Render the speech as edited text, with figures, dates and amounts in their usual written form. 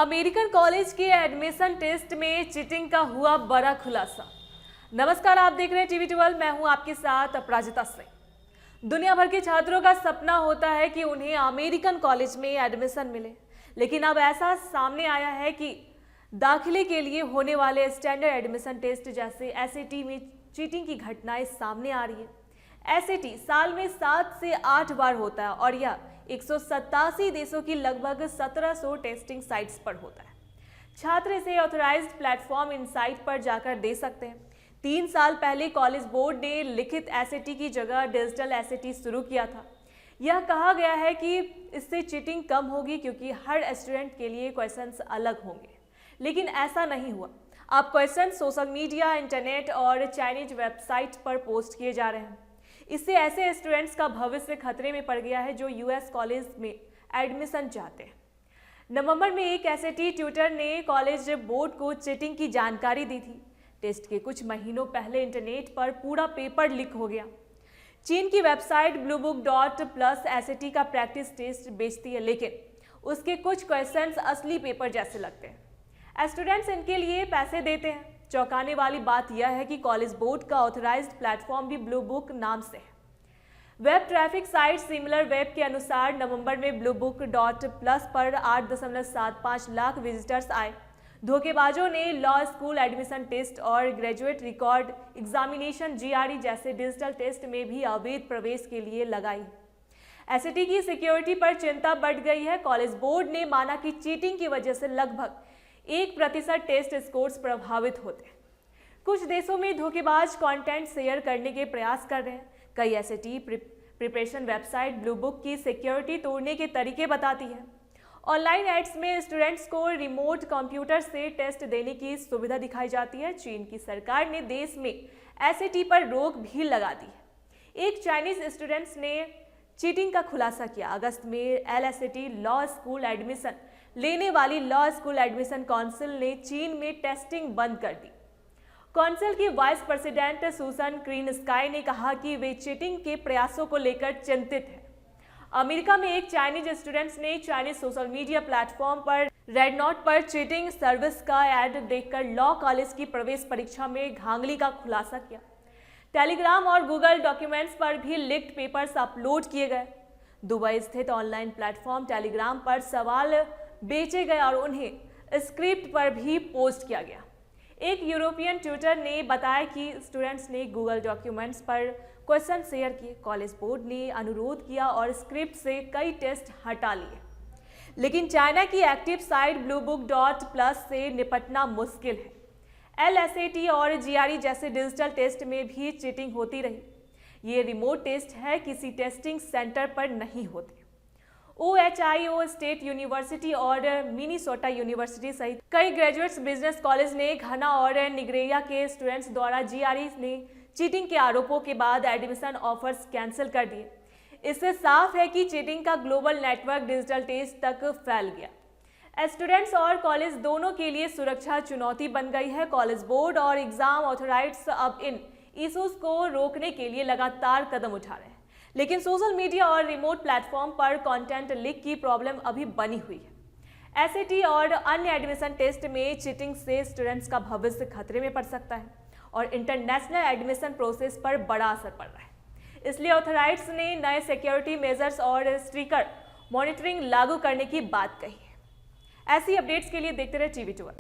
American college के admission test में cheating का हुआ बड़ा खुलासा। नमस्कार, आप देख रहे हैं टीवी 12। मैं हूं आपके साथ अपराजिता सिंह। दुनिया भर के छात्रों का सपना होता है कि उन्हें अमेरिकन कॉलेज में एडमिशन मिले, लेकिन अब ऐसा सामने आया है कि दाखिले के लिए होने वाले स्टैंडर्ड एडमिशन टेस्ट जैसे एसएटी में चीटिंग की घटनाएं सामने आ रही है। एसएटी साल में 7 से 8 बार होता है और यह 187 देशों की लगभग 1700 टेस्टिंग साइट्स पर होता है। छात्र इसे ऑथराइज्ड प्लेटफॉर्म इनसाइट पर जाकर दे सकते हैं। 3 साल पहले कॉलेज बोर्ड ने लिखित एसएटी की जगह डिजिटल एसएटी शुरू किया था। यह कहा गया है कि इससे चीटिंग कम होगी क्योंकि हर स्टूडेंट के लिए क्वेश्चंस अलग होंगे, लेकिन ऐसा नहीं हुआ। अब क्वेश्चन सोशल मीडिया, इंटरनेट और चाइनीज वेबसाइट पर पोस्ट किए जा रहे हैं। इससे ऐसे स्टूडेंट्स का भविष्य खतरे में पड़ गया है जो यूएस कॉलेज में एडमिशन चाहते हैं। नवंबर में एक एसएटी ट्यूटर ने कॉलेज बोर्ड को चीटिंग की जानकारी दी थी। टेस्ट के कुछ महीनों पहले इंटरनेट पर पूरा पेपर लीक हो गया। चीन की वेबसाइट bluebook.plus एसएटी का प्रैक्टिस टेस्ट बेचती है, लेकिन उसके कुछ क्वेश्चंस असली पेपर जैसे लगते हैं। स्टूडेंट्स इनके लिए पैसे देते हैं। चौंकाने वाली बात यह है कि कॉलेज बोर्ड का ऑथराइज्ड प्लेटफॉर्म भी ब्लू बुक नाम से है। Web traffic site similar web के अनुसार नवंबर में bluebook.plus पर 8.75 लाख विजिटर्स आए। धोखेबाजों ने लॉ स्कूल एडमिशन टेस्ट और ग्रेजुएट रिकॉर्ड एग्जामिनेशन जीआरई जैसे डिजिटल टेस्ट में भी अवैध प्रवेश के लिए लगाई। एसएटी की सिक्योरिटी पर चिंता बढ़ गई है। कॉलेज बोर्ड ने माना कि चीटिंग की वजह से लगभग 1% टेस्ट स्कोर्स प्रभावित होते हैं। कुछ देशों में धोखेबाज कंटेंट शेयर करने के प्रयास कर रहे हैं। कई SAT preparation website blue book की सिक्योरिटी तोड़ने के तरीके बताती है। ऑनलाइन एड्स में स्टूडेंट्स को रिमोट कंप्यूटर से टेस्ट देने की सुविधा दिखाई जाती है। चीन की सरकार ने देश में एसएटी पर रोक भी लगा दी है। एक चाइनीज स्टूडेंट्स ने चीटिंग का खुलासा किया। अगस्त में एलएसएटी लॉ स्कूल एडमिशन लेने वाली लॉ स्कूल एडमिशन काउंसिल ने चीन में टेस्टिंग बंद कर दी। काउंसिल की वाइस प्रेसिडेंट सुसन क्रीन स्काई ने कहा कि वे चीटिंग के प्रयासों को लेकर चिंतित हैं। अमेरिका में एक चाइनीज स्टूडेंट्स ने चाइनीज सोशल मीडिया प्लेटफॉर्म पर रेड नोट पर चीटिंग सर्विस का ऐड देखकर लॉ कॉलेज की प्रवेश परीक्षा में धांधली का खुलासा किया। टेलीग्राम और गूगल डॉक्यूमेंट्स पर भी लीक्ड पेपर्स अपलोड किए गए। दुबई स्थित ऑनलाइन प्लेटफॉर्म टेलीग्राम पर सवाल बेचे गए और उन्हें स्क्रिप्ट पर भी पोस्ट किया गया। एक यूरोपियन ट्यूटर ने बताया कि स्टूडेंट्स ने गूगल डॉक्यूमेंट्स पर क्वेश्चन शेयर किए। कॉलेज बोर्ड ने अनुरोध किया और स्क्रिप्ट से कई टेस्ट हटा लिए, लेकिन चाइना की एक्टिव साइट bluebook.plus से निपटना मुश्किल है। एलएसएटी और जीआरई जैसे डिजिटल टेस्ट में भी चीटिंग होती रही। ये रिमोट टेस्ट है, किसी टेस्टिंग सेंटर पर नहीं होते। ओएचआईओ स्टेट यूनिवर्सिटी और मिनीसोटा यूनिवर्सिटी सहित कई ग्रेजुएट्स बिजनेस कॉलेज ने घना और निग्रेया के स्टूडेंट्स द्वारा जीआरई ने चीटिंग के आरोपों के बाद एडमिशन ऑफर्स कैंसिल कर दिए। इससे साफ है कि चीटिंग का ग्लोबल नेटवर्क डिजिटल टेस्ट तक फैल गया। स्टूडेंट्स और कॉलेज दोनों के लिए सुरक्षा चुनौती बन गई है। कॉलेज बोर्ड और एग्जाम अथॉरिटीज अब इन इश्यूज को रोकने के लिए लगातार कदम उठा रहे हैं, लेकिन सोशल मीडिया और रिमोट प्लेटफॉर्म पर कंटेंट लीक की प्रॉब्लम अभी बनी हुई है। एसएटी और अन्य एडमिशन टेस्ट में चीटिंग से स्टूडेंट्स का भविष्य खतरे में पड़ सकता है और इंटरनेशनल एडमिशन प्रोसेस पर बड़ा असर पड़ रहा है। इसलिए अथॉरिटीज ने नए सिक्योरिटी मेजर्स और स्ट्रिक्टर मॉनिटरिंग लागू करने की बात कही है। ऐसी अपडेट्स के लिए देखते रहे टीवी 12।